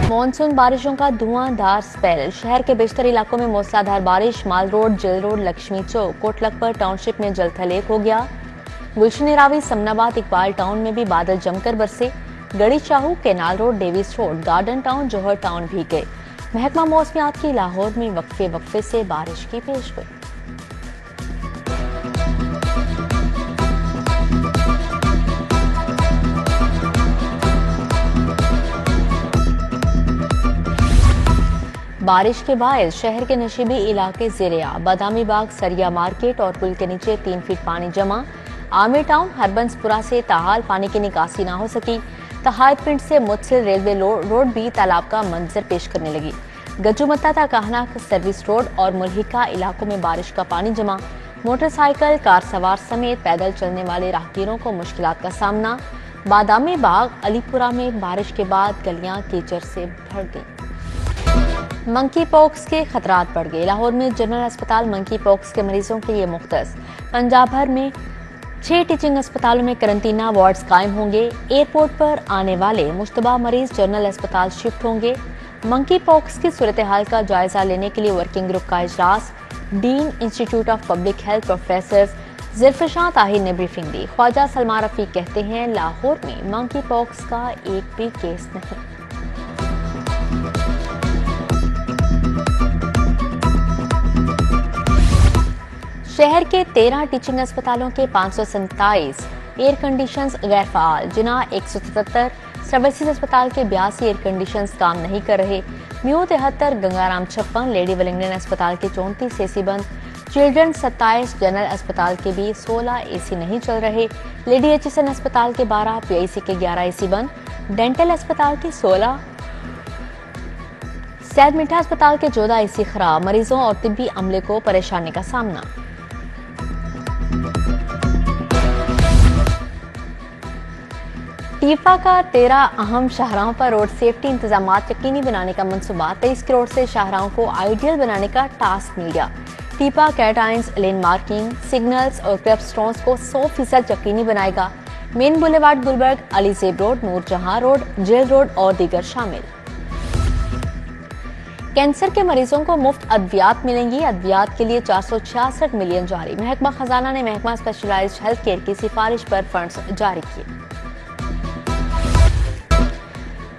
Monsoon बारिशों का धुआंधार spell. शहर के बेशतर इलाकों में मूसलाधार बारिश। Mall road, jail road, Lakshmi Chowk, Kotlakhpat township में जलथल एक हो गया। गुलशन रावी, समनाबाद, इकबाल टाउन में भी बादल जमकर बरसे। Garhi Shahu, canal road, Davis road, garden town, Johar town भी गए। महकमा मौसमियात की लाहौर में वक्फे से बारिश की पेशगोई। बारिश के बायस शहर के नशीबी इलाके ज़ेरे-आ, बादामी बाग, सरिया मार्केट और पुल के नीचे 3 फीट पानी जमा। आमिर टाउन, हरबंसपुरा से ताहाल पानी की निकासी ना हो सकी। तहायत पिंड से मुतसिल रेलवे रोड भी तालाब का मंजर पेश करने लगी। गज्जूमत्ता तक कहना सर्विस रोड और मुल्हिका इलाकों में बारिश का पानी जमा। मोटरसाइकिल, कार सवार समेत पैदल चलने वाले राहगीरों को मुश्किलात का सामना। बादामी बाग, अलीपुरा में बारिश के बाद गलियां कीचड़ से भर गईं। मंकी पॉक्स के खतरात बढ़ गए। लाहौर में जनरल अस्पताल मंकी पॉक्स के मरीजों के लिए मुख्तस। पंजाब भर में 6 टीचिंग अस्पतालों में करंटीना वार्ड्स कायम होंगे। एयरपोर्ट पर आने वाले मुश्तबा मरीज जनरल अस्पताल शिफ्ट होंगे। मंकी पॉक्स की सूरत हाल का जायजा लेने के लिए वर्किंग ग्रुप का इजलास। Dean institute of public health professor Zulfikar Tahir ने ब्रीफिंग दी। ख्वाजा सलमान रफीक कहते हैं लाहौर में मंकी पॉक्स का एक भी केस नहीं। शहर के 13 टीचिंग अस्पतालों के 527 एयर कंडीशंस गैर फाल। जिना 177, सर्विसेज अस्पताल के 82 एयर कंडीशंस काम नहीं कर रहे। म्यू 73, गंगाराम 56, लेडी वेलिंगटन अस्पताल के 34 एसी बंद। चिल्ड्रन 27, जनरल अस्पताल के भी 16 एसी नहीं चल रहे। लेडी एचएसएन अस्पताल के 12, पीआईसी के 11 एसी बंद। डेंटल अस्पताल के 16, सैयद मिठा अस्पताल के 14 एसी खराब। मरीजों और तिब्बी अमले को परेशानी का सामना। टीफा का 13 अहम शाहराहों पर रोड सेफ्टी इंतजामात यकीनी बनाने का मंसूबा। 23 करोड़ से शाहराहों को आइडियल बनाने का टास्क मिल गया। टीपा कैटाइंस, लेन मार्किंग, सिग्नल्स और क्रेबस्टोन्स को 100% यकीनी बनाएगा। Main boulevard Gulberg, Alizeb road, Noorjahan road, jail road और दीगर शामिल। कैंसर के मरीजों को मुफ्त अद्वियात मिलेंगी। अद्वियात के लिए 466 मिलियन जारी। महकमा खजाना ने महकमा स्पेशलाइज्ड हेल्थ केयर की सिफारिश पर फंड्स जारी किए।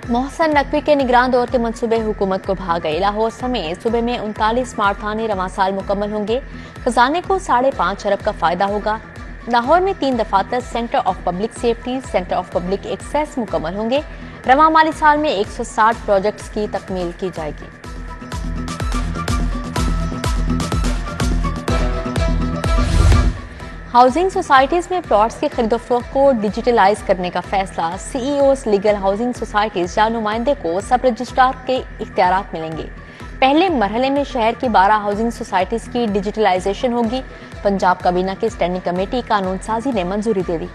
मोहसन नकवी के निगरान दौर के मंसूबे हुकूमत को भा गए। लाहौर समेत सूबे में 39 स्मार्ट थाने रवां साल मुकम्मल होंगे। खजाने को 5.5 अरब का फायदा होगा। लाहौर में 3 दफातर centre of public safety, centre of public access मुकम्मल होंगे। रवां माली साल में 160 प्रोजेक्ट्स की तकमील की जाएगी। हाउसिंग सोसाइटीज में प्लॉट्स की खरीदोफरोख्त को डिजिटलाइज करने का फैसला। सीईओस लीगल हाउसिंग सोसाइटीज या नुमाइंदे को सब रजिस्ट्रार के इख्तियारात मिलेंगे। पहले मरहले में शहर की 12 हाउसिंग सोसाइटीज की डिजिटलाइजेशन होगी। पंजाब काबीना की स्टैंडिंग कमेटी कानून साजी ने मंजूरी दे दी।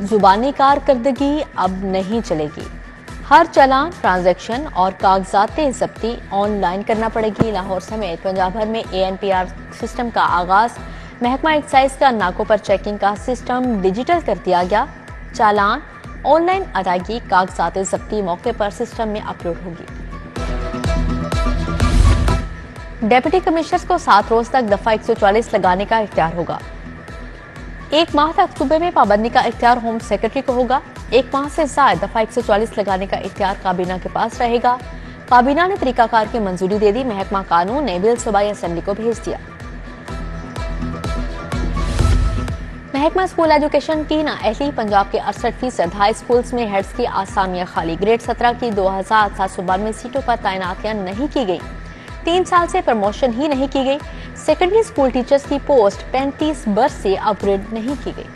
जुबानी कारकर्दगी अब नहीं चलेगी। हर चालान, ट्रांजैक्शन और कागजात जब्ती ऑनलाइन करना पड़ेगी। लाहौर समेत पंजाब भर में ANPR सिस्टम का आगाज। महकमा एक्साइज का नाकों पर चेकिंग का सिस्टम डिजिटल कर दिया गया। चालान, ऑनलाइन अदायगी, कागजात जब्ती मौके पर सिस्टम में अपलोड होगी। डेप्यूटी कमिश्नर्स को 7 रोज तक दफा 144 लगाने का इख्तियार होगा। 1 माह तक सूबे में पाबंदी का इख्तियार होम सेक्रेटरी को होगा। 1 माह से ज्यादा दफा 144 लगाने का इख्तियार काबीना के पास रहेगा। काबीना ने तरीकाकार की मंजूरी दे दी। महकमा कानून ने बिल सूबाई असेंबली को भेज दिया। महकमा स्कूल एजुकेशन की नाअहली। पंजाब के 68% हाई स्कूल्स में हेड्स की आसामियां खाली। ग्रेड 17 की 2792 सीटों पर तैनातियां नहीं की गई। 3 साल से प्रमोशन ही नहीं की गई। सेकेंडरी स्कूल टीचर्स की पोस्ट 35 बर्स से अपग्रेड नहीं की गई।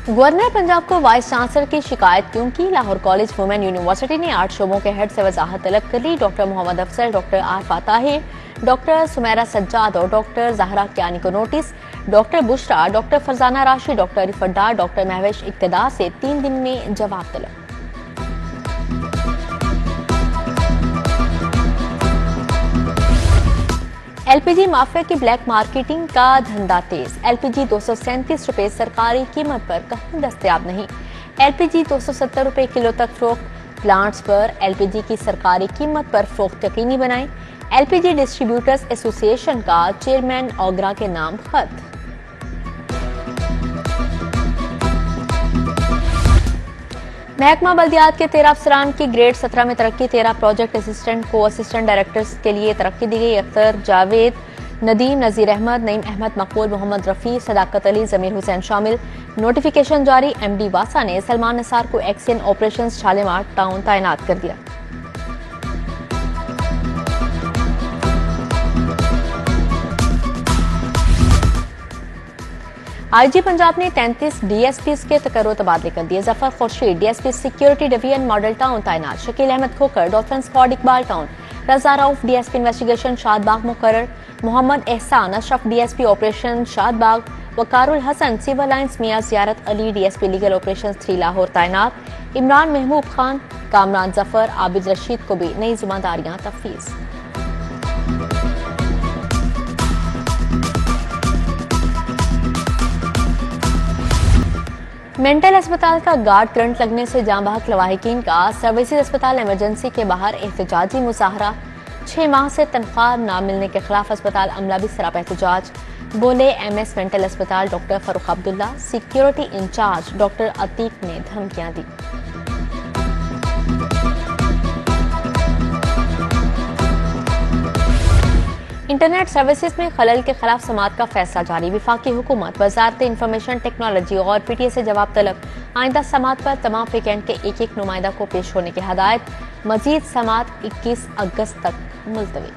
गवर्नर पंजाब को वाइस चांसलर की शिकायत क्यों की? लाहौर कॉलेज वुमेन यूनिवर्सिटी ने 8 शोबों के हेड से वजाहत तलब कर ली। Doctor Mohammad Afzal, doctor Arfa Tahir, doctor Sumera Sajjad और डॉक्टर जहरा कियानी को notice. Doctor Bushra, doctor Farzana Rashi, doctor Arifat Dar, doctor Mahwish Iqtidar से 3 दिन में जवाब तलब। LPG माफिया की ब्लैक मार्केटिंग का धंधा तेज। LPG 237 रुपए सरकारी कीमत पर कहीं दस्तयाब नहीं। LPG 270 रुपए किलो तक फरोख्त। प्लांट्स पर LPG की सरकारी कीमत पर फरोख्त यकीनी बनाएं। LPG डिस्ट्रीब्यूटर्स एसोसिएशन का चेयरमैन ओगरा के नाम खत। महकमा बल्दियात के 13 अफसरान की ग्रेड 17 में तरक्की। 13 प्रोजेक्ट असिस्टेंट को असिस्टेंट डायरेक्टर्स के लिए तरक्की दी गई। अख्तर, जावेद, नदीम, नजीर अहमद, नईम अहमद, मकबूल, मोहम्मद रफी, सदाकत अली, जमीर हुसैन शामिल। नोटिफिकेशन जारी। MD वासा ने सलमान निसार को एक्शन ऑपरेशंस शालीमार टाउन तैनात कर दिया। IG पंजाब ने 33 DSPs के तकर्रो तबादले कर दिए। Zafar Khurshid DSP security division model town तैनात। Shakeel Ahmed Khokhar dolphin squad Iqbal town. Raza Rauf DSP investigation Shadbagh मुकर्रर। Mohammad Ehsan Ashraf DSP operation Shadbagh. Waqarul Hasan civil lines Mian Ziarat Ali DSP legal operation 3 Lahore तैनात। इमरान महबूब खान, कामरान जफर, आबिद रशीद को भी नई जिम्मेदारियां तफवीज। मेंटल अस्पताल का गार्ड करंट लगने से जाँ बहक लवाहिकीन का सर्विसेज अस्पताल इमरजेंसी के बाहर एहतजाजी मुजाहरा। 6 माह से तनख्वाह न मिलने के खिलाफ अस्पताल अमला भी सराप एहतजाज। बोले MS मेंटल अस्पताल doctor Farrukh Abdullah. Security in charge doctor Atiq ने धमकियां दी। इंटरनेट सर्विसेज में खलल के खिलाफ समाअत का फैसला जारी। विफाकी हुकूमत वजारत इंफॉर्मेशन टेक्नोलॉजी और PTA से जवाब तलब। आइंदा समाअत पर तमाम वीकेंड के एक नुमाइंदा को पेश होने की हदायत। मजीद समाअत 21 अगस्त तक मुलतवी।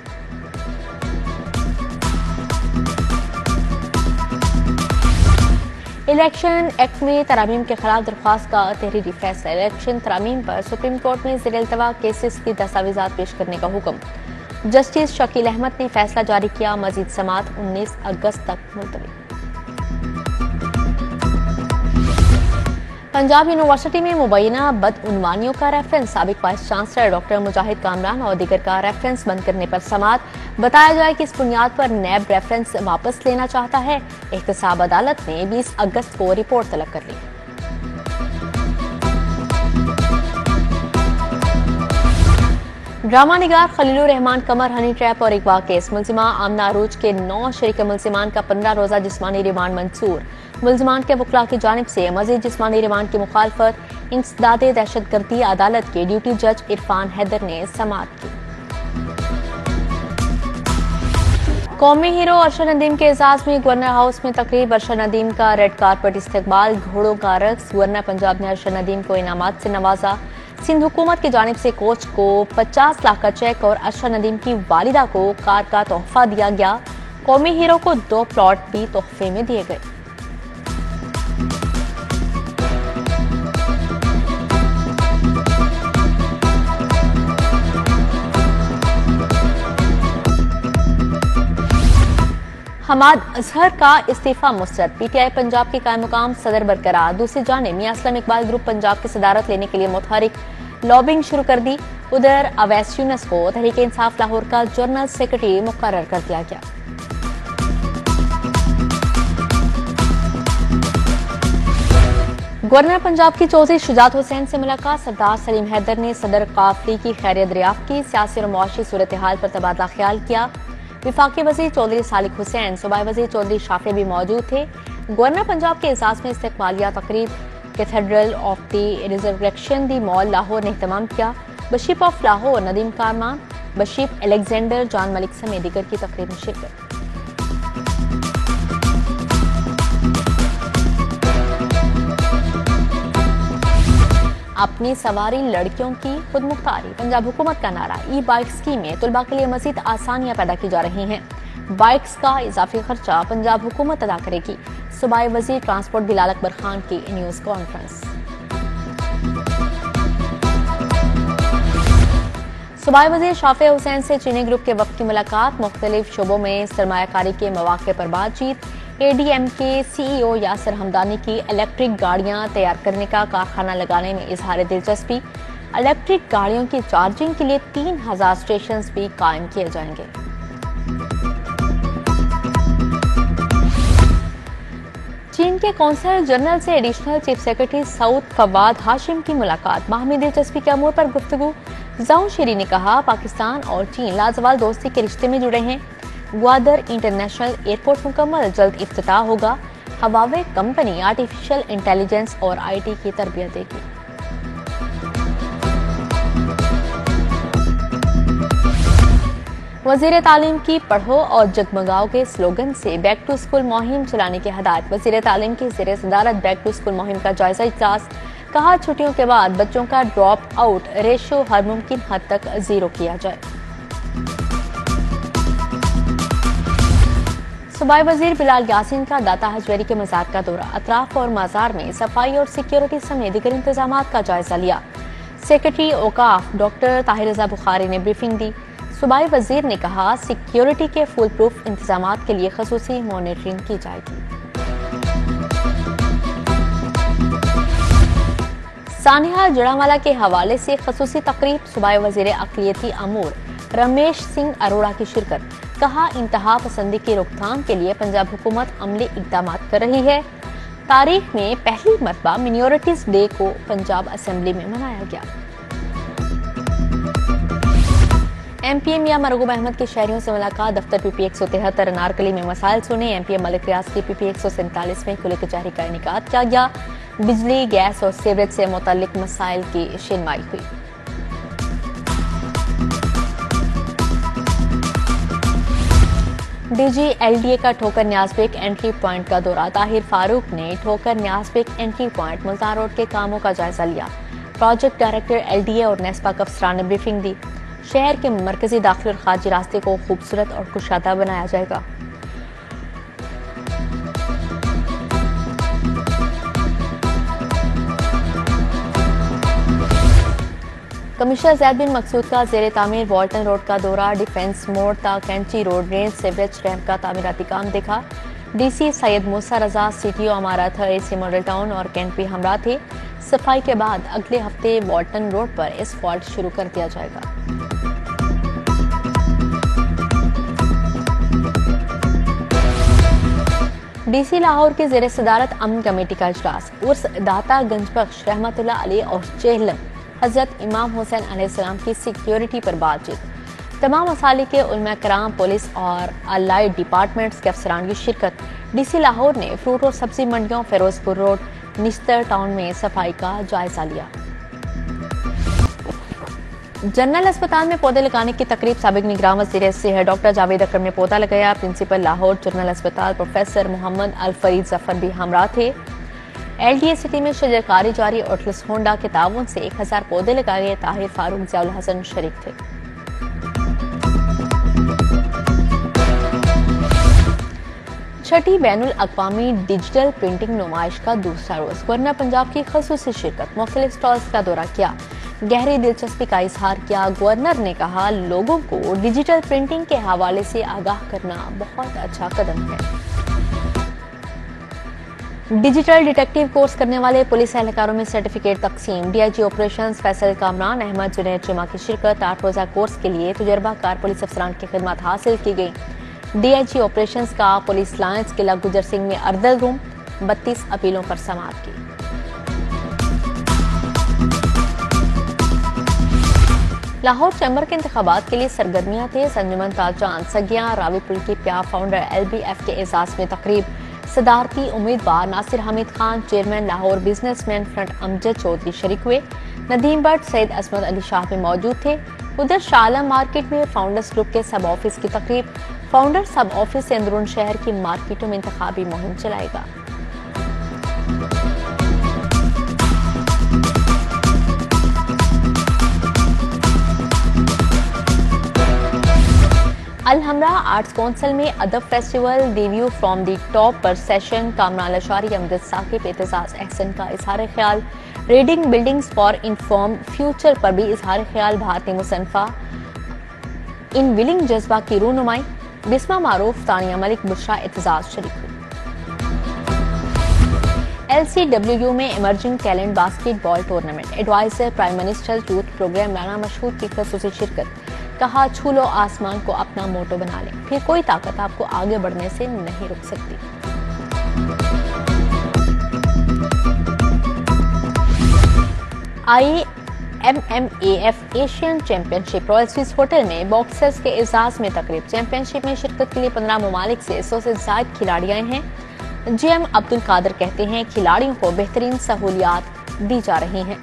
इलेक्शन एक्ट में तरामीम के खिलाफ दरख्वास्त का तहरीरी फैसला। इलेक्शन तरामीम पर सुप्रीम कोर्ट में ज़ेर इल्तवा केसेस की दस्तावेजात पेश करने का हुक्म। जस्टिस शकील अहमद ने फैसला जारी किया। मजीद समाअत 19 अगस्त तक मुलतवी। पंजाब यूनिवर्सिटी में मुबैना बदउनवानियों का रेफरेंस। साबिक वाइस चांसलर डॉक्टर मुजाहिद कामरान और दीगर का रेफरेंस बंद करने पर समाअत। बताया जाए कि इस बुनियाद पर नैब रेफरेंस वापस लेना चाहता है। एहतसाब अदालत ने 20 अगस्त को रिपोर्ट तलब कर ली। ड्रामा निगार खलीलुर रहमान कमर हनी ट्रैप और अगवा केस। मुलजिमा आमना अरूज के 9 शरीक मुलजिमान का 15 रोजा जिस्मानी रिमांड मंसूर। मुलजिमान के वकला की जानिब से मजीद जिस्मानी रिमांड की मुखालफत इंसदादे दहशतगर्दी अदालत के ड्यूटी जज इरफान हैदर ने समाअत की। कौमी हीरो अरशद नदीम के एजाज में गवर्नर हाउस में तकरीब। अरशद नदीम का रेड कारपेट इस्तकबाल, घोड़ों का रक्स। गवर्नर पंजाब ने अरशद नदीम को इनामात से नवाजा। सिंध हुकूमत की जानिब से कोच को 50 लाख का चेक और अरशद नदीम की वालिदा को कार का तोहफा दिया गया। कौमी हीरो को 2 प्लॉट भी तोहफे में दिए गए। हमाद अजहर का इस्तीफा मुस्तरद। PTI पंजाब के कायम मुकाम सदर बरकरार। दूसरी जानिब मियां असलम इकबाल ग्रुप पंजाब की सदारत लेने के लिए मुतहरिक लॉबिंग शुरू कर दी। उधर अवैस यूनुस को तहरीक इंसाफ लाहौर का जनरल सेक्रेटरी मुकर्रर कर दिया गया। गवर्नर पंजाब की चौधरी शुजात हुसैन से मुलाकात। सरदार सलीम हैदर ने सदर काफली की खैरियत दरियाफ्त की। सियासी और मुआशी सूरत हाल पर तबादला ख्याल किया। विफाकी वजीर चौधरी सालिक हुसैन, सूबाई वजीर चौधरी शाफी भी मौजूद थे। गवर्नर पंजाब के एजाज में इस्तकबालिया तकरीब cathedral of the resurrection the mall Lahore ने एहतमाम किया। Bishop of Lahore Nadeem Kamran, bishop Alexander, John Malik समेत दीगर की तकरीब में शिरकत। अपनी सवारी लड़कियों की खुद मुख्तारी। पंजाब हुकूमत का नारा। ई-बाइक स्कीम में तुलबा के लिए मजीद आसानियां पैदा की जा रही हैं। बाइक्स का इजाफी खर्चा पंजाब हुकूमत अदा करेगी। सूबाई वजीर ट्रांसपोर्ट बिलाल अकबर खान की न्यूज कॉन्फ्रेंस। सूबाई वजीर शाफी हुसैन से चीनी ग्रुप के वक्त की मुलाकात। मुख्तलिफ शोबों में सरमायाकारी के मौके पर बातचीत। ADM के CEO यासिर हमदानी की इलेक्ट्रिक गाड़ियां तैयार करने का कारखाना लगाने में इजहार दिलचस्पी। इलेक्ट्रिक गाड़ियों की चार्जिंग के लिए 3000 स्टेशन भी कायम किए जाएंगे। کے کونسل جنرل سے ایڈیشنل چیف سیکرٹری سعود فواد ہاشم کی ملاقات، باہمی دلچسپی کے امور پر گفتگو۔ زاؤں شیری نے کہا پاکستان اور چین لازوال دوستی کے رشتے میں جڑے ہیں۔ گوادر انٹرنیشنل ایئرپورٹ مکمل، جلد افتتاح ہوگا۔ ہواوے کمپنی آرٹیفیشل انٹیلیجنس اور آئی ٹی کی تربیت دے گی۔ وزیر تعلیم کی پڑھو اور جگمگاؤ کے سلوگن سے بیک ٹو اسکول مہم چلانے کی ہدایت۔ وزیر تعلیم کی زیر صدارت بیک ٹو اسکول مہم کا جائزہ اجلاس، کہا چھٹیوں کے بعد بچوں کا ڈراپ آؤٹ ریشو ہر ممکن حد تک زیرو کیا جائے۔ صوبائی وزیر بلال یاسین کا داتا حجویری کے مزار کا دورہ، اطراف اور مزار میں صفائی اور سیکیورٹی سمیت دیگر انتظامات کا جائزہ لیا۔ سیکرٹری اوقاف ڈاکٹر طاہر رضا بخاری نے بریفنگ دی۔ صوبائی وزیر نے کہا سیکیورٹی کے فول پروف انتظامات کے لیے خصوصی مانیٹرنگ کی جائے گی۔ سانحہ جڑامالہ کے حوالے سے خصوصی تقریب، صوبائی وزیر اقلیتی امور رمیش سنگھ اروڑا کی شرکت، کہا انتہا پسندی کی روک تھام کے لیے پنجاب حکومت عملی اقدامات کر رہی ہے۔ تاریخ میں پہلی مرتبہ مینورٹیز ڈے کو پنجاب اسمبلی میں منایا گیا۔ ایم پی ایم یا مرغوب احمد کے شہریوں سے ملاقات، دفتر پی پی 173 انارکلی میں مسائل سنے۔ ایم پی ایم ملک ریاض کی پی پی 147 میں کھلی کچہری کا انعقاد کیا گیا۔ بجلی، گیس اور سیوریج سے متعلق مسائل کی شنوائی ہوئی۔ D G L D A کا ٹھوکر نیاز بیگ انٹری پوائنٹ کا دورہ، طاہر فاروق نے Thokar Niaz Baig entry point Multan road کے کاموں کا جائزہ لیا۔ Project director L D A اور نیسپا کے افسران نے بریفنگ دی۔ شہر کے مرکزی داخلی اور خارجی راستے کو خوبصورت اور کشادہ بنایا جائے گا۔ کمشنر زید بن مقصود کا زیر تعمیر والٹن روڈ کا دورہ، ڈیفنس موڑ تا کینچی روڈ رینج سیوریج ریمپ کا تعمیراتی کام دیکھا۔ ڈی سی سید موسیٰ رضا، سی ٹی او امارات اے سی ماڈل ٹاؤن اور کینٹ بھی ہمراہ تھے۔ صفائی کے بعد اگلے ہفتے والٹن روڈ پر اسفالٹ شروع کر دیا جائے گا۔ ڈی سی لاہور کی زیر صدارت امن کمیٹی کا اجلاس، عرس داتا گنج بخش رحمت اللہ علیہ اور چہلم حضرت امام حسین علیہ السلام کی سیکیورٹی پر بات چیت۔ تمام مسالک کے علماء کرام، پولیس اور الائڈ ڈپارٹمنٹس کے افسران کی شرکت۔ ڈی سی لاہور نے فروٹ اور سبزی منڈیوں، فیروز پور روڈ، نشتر ٹاؤن میں صفائی کا جائزہ لیا۔ جنرل اسپتال میں پودے لگانے کی تقریب، سابق نگراں وزیر صحت ڈاکٹر جاوید اکرم نے پودا لگایا۔ پرنسپل لاہور جنرل اسپتال پروفیسر محمد الفرید ظفر بھی ہمراہ تھے۔ ایل ڈی اے سٹی میں شجرکاری جاری، اوٹلس ہونڈا کے تعاون سے 1000 پودے لگائے گئے۔ طاہر فاروق، ضیاء الحسن شریک تھے۔ چھٹی بین الاقوامی ڈیجیٹل پرنٹنگ نمائش کا دوسرا روز، گورنر پنجاب کی خصوصی شرکت، مختلف سٹالز کا دورہ کیا، گہری دلچسپی کا اظہار کیا۔ گورنر نے کہا لوگوں کو ڈیجیٹل پرنٹنگ کے حوالے سے آگاہ کرنا بہت اچھا قدم ہے۔ ڈیجیٹل ڈیٹیکٹیو کورس کرنے والے پولیس اہلکاروں میں سرٹیفکیٹ تقسیم، D I G operations Faisal Kamran Ahmed Junaid Cheema کی شرکت۔ 8 روزہ کورس کے لیے تجربہ کار پولیس افسران کی خدمات حاصل کی گئی۔ ڈی آئی جی آپریشنز کا پولیس لائنز قلعہ گجر سنگھ میں اردل روم، 32 اپیلوں پر سماعت کی۔ لاہور چیمبر کے انتخابات کے لیے سرگرمیاں تیز، انجمن تاجان سگیاں راوی پل کی پیا فاؤنڈر ایل بی ایف کے اعزاز میں تقریب، صدارتی امیدوار Nasir Hameed Khan, chairman Lahore businessmen front Amjad Chaudhry شریک ہوئے۔ ندیم بٹ، سید عصمت علی شاہ بھی موجود تھے۔ ادھر شاہ عالم مارکیٹ میں فاؤنڈرز گروپ کے سب آفس کی تقریب، فاؤنڈر سب آفس سے اندرون شہر کی مارکیٹوں میں انتخابی مہم چلائے گا۔ الحمراء آرٹس کونسل میں ادب festival, the view from the top پر سیشن، کامران لشاری، امجد ثاقب، اعتزاز احسن کا اظہار خیال، reading buildings for informed future پر بھی اظہار خیال، بھارتی مصنفہ ان ولنگ جذبہ کی رونمائی، بسمہ معروف، ثانیہ ملک، بشرا اعتزاز شریک ہوئی۔ ایل سی ڈبلیو یو میں emerging talent basketball tournament, adviser prime minister youth programme Rana Mashhood کی خصوصی شرکت، کہا چھو لو آسمان کو اپنا موٹو بنا لیں، پھر کوئی طاقت آپ کو آگے بڑھنے سے نہیں روک سکتی۔ IMMAF Asian championship royal Swiss hotel में बॉक्सर्स के एजाज में तकरीब। चैंपियनशिप में शिरकत के लिए 15 ममालिक से 100 से ज्यादा खिलाड़ी आए हैं। GM अब्दुल कादर कहते हैं खिलाड़ियों को बेहतरीन सहूलियात दी जा रही हैं।